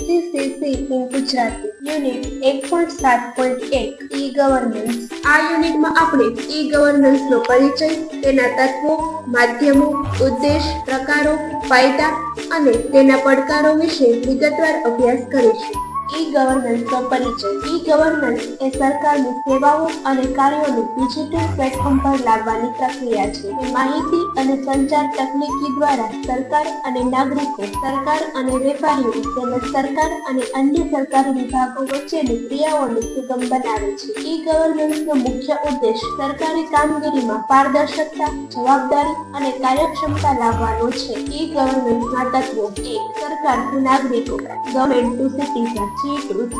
ECCC in Gujarati unit 1.7.1 e governance. આ યુનિટમાં આપણે ઈ ગવર્નન્સનો પરિચય, તેના તત્વો, માધ્યમો, ઉદ્દેશ, પ્રકારો, ફાયદા અને તેના પડકારો વિશે વિગતવાર અભ્યાસ કરીશું। ઈ ગવર્નન્સનો પરિચય। ઈ ગવર્નન્સ એ સરકારની સેવાઓ અને કાર્યોને ડિજિટલ પ્લેટફોર્મ પર લાવવાની પ્રક્રિયા છે। એ માહિતી અને સંચાર તકનીકી દ્વારા સરકાર અને નાગરિકો, સરકાર અને વેપારીઓ તેમજ સરકાર અને અન્ય સરકારી વિભાગો વચ્ચેની ક્રિયાઓને સુગમ બનાવે છે। ઈ ગવર્નન્સનો મુખ્ય ઉદ્દેશ સરકારી કામગીરીમાં પારદર્શકતા, જવાબદારી અને કાર્યક્ષમતા લાવવાનો છે। ઈ ગવર્નન્સના તત્વો: 1. સરકારથી નાગરિકો, ગવર્મેન્ટ ટુ સિટીઝન, G2C।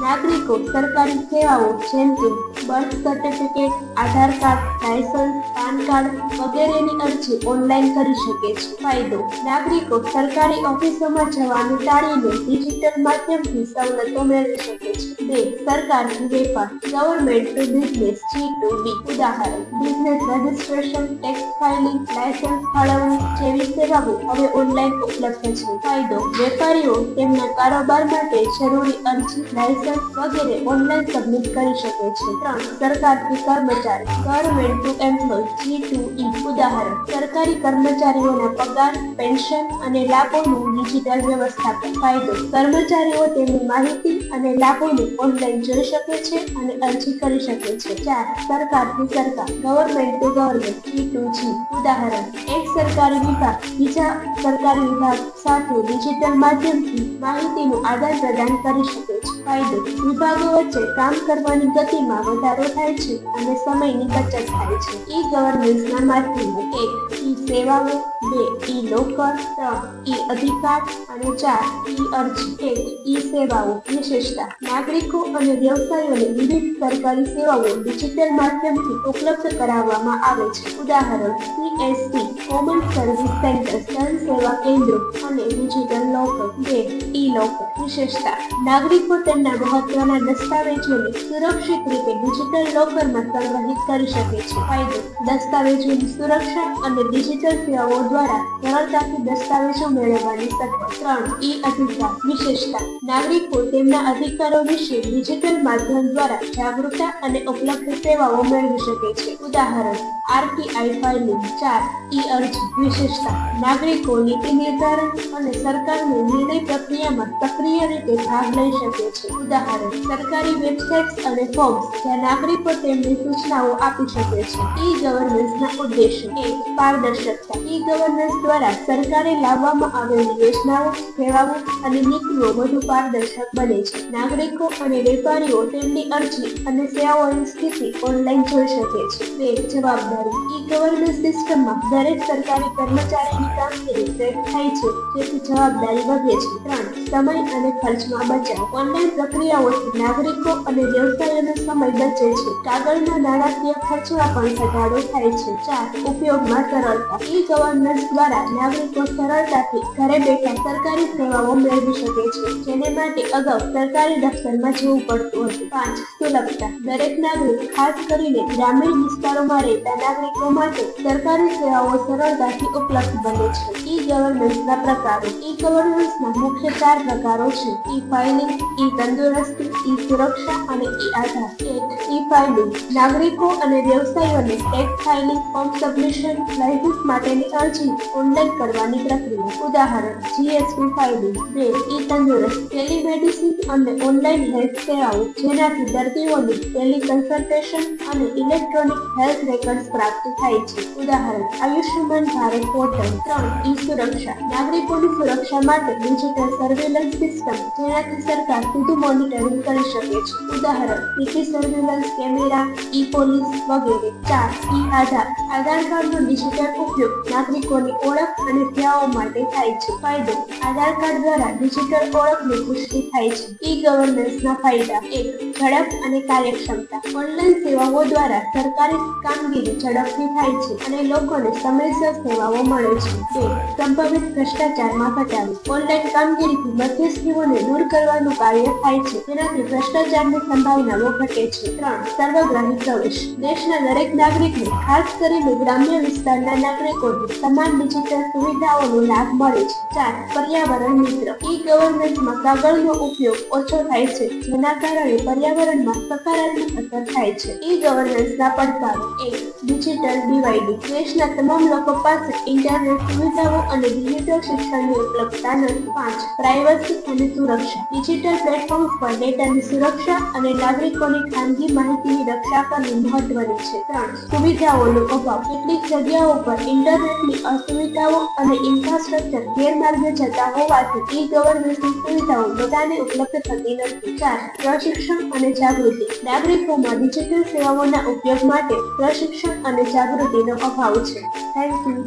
નાગરિકો સરકારી સેવાઓ જેમ કે બર્થ સર્ટિફિકેટ, આધાર કાર્ડ, લાયસન્સ, પાન કાર્ડ વગેરેની અરજી ઓનલાઈન કરી શકે છે। ફાયદો: નાગરિકો સરકારી ઓફિસોમાં જવાનું ટાળીને ડિજિટલ માધ્યમથી સવલતો મેળવી શકે છે। 2. સરકારથી વેપાર, ગવર્મેન્ટ ટુ બિઝનેસ, G2B। ઉદાહરણ: business registration, tax filing, licence ફાળવણી જેવી સેવાઓ હવે ઓનલાઈન ઉપલબ્ધ છે। ફાયદો: વેપારીઓ તેમના કારોબાર માટે જરૂરી અરજી, લાયસન્સ વગેરે ઓનલાઈન સબમિટ કરી શકે છે। 3. સરકારથી કર્મચારી, ગવર્મેન્ટ ટુ એમ્પ્લોય, G2E। ઉદાહરણ: સરકારી કર્મચારીઓના પગાર, પેન્શન અને લાભોનું ડિજિટલ વ્યવસ્થાપન। ફાયદો: કર્મચારીઓ તેમની માહિતી અને લાભોને ઓનલાઈન જોઈ શકે છે અને અરજી કરી શકે છે। 4. સરકારથી સરકાર, ગવર્મેન્ટ ટુ ગવર્મેન્ટ, G2G। ઉદાહરણ: એક સરકારી વિભાગ બીજા સરકારી વિભાગ સાથે ડિજિટલ માધ્યમથી માહિતીનું આદાન પ્રદાન કરી શકે છે। ફાયદો: વિભાગો વચ્ચે કામ કરવાની ગતિમાં વધારો થાય છે અને સમયની બચત થાય છે। ઈ ગવર્નન્સના માધ્યમો: 1. ઈ સેવાઓ, 2. ઈ લોકર, 3. ઈ અધિકાર અને 4. ઈ અરજી। 1. ઈ સેવાઓ વિશેષતા: નાગરિકો અને વ્યવસાયોને વિવિધ સરકારી સેવાઓ ડિજિટલ માધ્યમથી ઉપલબ્ધ કરાવવામાં આવે છે। ઉદાહરણ: CSC કોમન સર્વિસ સેન્ટર્સ, જન સેવા કેન્દ્રો અને ડિજિટલ લોકર। 2. ઈ લોકર વિશેષતા: નાગરિકો તેમના મહત્વના દસ્તાવેજોને સુરક્ષિત રીતે ડિજિટલ લોકરમાં સંગ્રહિત કરી શકે છે। ફાયદો: દસ્તાવેજોની સુરક્ષા અને ડિજિટલ સેવાઓ દ્વારા સરળતાથી દસ્તાવેજો મેળવવાની સગવડ। 3. ઈ અધિકાર વિશેષતા: નાગરિકો તેમના અધિકારો વિશે ડિજિટલ માધ્યમ દ્વારા જાગૃતતા અને ઉપલબ્ધ સેવાઓ મેળવી શકે છે। ઉદાહરણ: RTI ફાઇલિંગ। 4. ઈ અરજી વિશેષતા: નાગરિકો નીતિ નિર્ધારણ અને સરકારની નિર્ણય પ્રક્રિયામાં સક્રિય રીતે ભાગ લઈ શકે છે। ઉદાહરણ: સરકારી વેબસાઇટ્સ અને ફોર્મ્સ જ્યાં નાગરિકો તેમની સૂચનાઓ આપી શકે છે। ઈ ગવર્નન્સના ઉદ્દેશો: 1. પારદર્શકતા: ઈ ગવર્નન્સ દ્વારા સરકારે લાવવામાં આવેલી યોજનાઓ, સેવાઓ અને નીતિઓ વધુ પારદર્શક બને છે। નાગરિકો અને વેપારીઓ તેમની અરજી અને સેવાઓની સ્થિતિ ઓનલાઈન જોઈ શકે છે। 2. જવાબદારી: ઈ ગવર્નન્સ સિસ્ટમમાં દરેક સરકારી કર્મચારીની કામગીરી ટ્રેક થાય છે, જેથી જવાબદારી વધે છે। 3. સમય અને ખર્ચમાં બચાવ: ઓનલાઈન પ્રક્રિયાઓથી નાગરિકો અને વ્યવસાયોનો સમય બચે છે, કાગળના નાણાકીય ખર્ચમાં પણ ઘટાડો થાય છે। 4. ઉપયોગમાં સરળતા: ઈ ગવર્નન્સ દ્વારા નાગરિકો સરળતાથી ઘરે બેઠા સરકારી સેવાઓ મેળવી શકે છે, જેને માટે અગાઉ સરકારી દફતરમાં જવું પડતું હતું। 5. સુલભતા: દરેક નાગરિક, ખાસ કરીને ગ્રામીણ વિસ્તારોમાં રહેતા નાગરિકો માટે સરકારી સેવાઓ સરળતાથી ઉપલબ્ધ બને છે। ઈ ગવર્નન્સના પ્રકારો: ઈ ગવર્નન્સના મુખ્ય 4 પ્રકારો છે: ઈ ફાઇલિંગ, ઈ તંદુરસ્તી, ઈ સુરક્ષા અને ઈ આધાર। 1. ઈ ફાઇલિંગ: નાગરિકો અને વ્યવસાયોને tax filing, form submission, licence માટેની અરજી ઓનલાઈન કરવાની પ્રક્રિયા। ઉદાહરણ: GST ફાઇલિંગ। 2. ઈ તંદુરસ્તી: ટેલિમેડિસિન અને ઓનલાઈન હેલ્થ સેવાઓ, જેનાથી દર્દીઓને ટેલિ કન્સલ્ટેશન અને ઇલેક્ટ્રોનિક હેલ્થ રેકર્ડ્સ પ્રાપ્ત થાય છે। ઉદાહરણ: આયુષ્યમાન ભારત પોર્ટલ। 3. ઈ સુરક્ષા: નાગરિકોની સુરક્ષા માટે ડિજિટલ સર્વેલન્સ સિસ્ટમ, જેનાથી સરકાર સીધું મોનિટરિંગ કરી શકે છે। ઉદાહરણ: સિટી સર્વેલન્સ કેમેરા, ઈ પોલીસ વગેરે। 4. ઈ આધાર: આધાર કાર્ડનો ડિજિટલ ઉપયોગ નાગરિકોની ઓળખ અને સેવાઓ માટે થાય છે। ફાયદો: આધાર કાર્ડ દ્વારા ડિજિટલ ઓળખની પુષ્ટિ થાય છે। ઈ ગવર્નન્સના ફાયદા: 1. ઝડપ અને કાર્યક્ષમતા: ઓનલાઈન સેવાઓ દ્વારા સરકારી કામગીરી ઝડપથી થાય છે અને લોકોને સમયસર સેવાઓ મળે છે। 2. સંભવિત ભ્રષ્ટાચારમાં ઘટાડો: ઓનલાઈન કામગીરીથી મધ્યસ્થીઓને દૂર કરવાનું કાર્ય થાય છે, જેનાથી ભ્રષ્ટાચારની સંભાવનાઓ ઘટે છે। 3. સર્વગ્રાહી પ્રવેશ: દેશના દરેક નાગરિકને, ખાસ કરીને ગ્રામ્ય વિસ્તારના નાગરિકોને સમાન તમામ ડિજિટલ સુવિધાઓનો લાભ મળે છે. 4. પર્યાવરણ મિત્ર. ઈ ગવર્નન્સમાં કાગળનો ઉપયોગ ઓછો થાય છે, જેના કારણે પર્યાવરણમાં સકારાત્મક અસર થાય છે. ઈ ગવર્નન્સના પડકારો. 1. Digital dividing. દેશના તમામ લોકો પાસે ઇન્ટરનેટ સુવિધાઓ અને ડિજિટલ શિક્ષણની ઉપલબ્ધતા નથી. 5. પ્રાઇવસી અને સુરક્ષા. ડિજિટલ પ્લેટફોર્મ્સ પર ડેટાની સુરક્ષા અને નાગરિકોની ખાનગી માહિતીની રક્ષા કરવી મહત્વની છે. 3. સુવિધાઓનો અભાવ. કેટલીક જગ્યાઓ પર ઇન્ટરનેટની અસુવિધાઓ અને ઇન્ફ્રાસ્ટ્રક્ચર ગેરમાર્ગે જતા હોવાથી ઈ ગવર્નન્સની સુવિધાઓ બધાને ઉપલબ્ધ થતી નથી. 4. પ્રશિક્ષણ અને જાગૃતિ. નાગરિકોમાં ડિજિટલ સેવાઓના ઉપયોગ માટે પ્રશિક્ષણ અને જાગૃતિનો અભાવ છે. Thank you.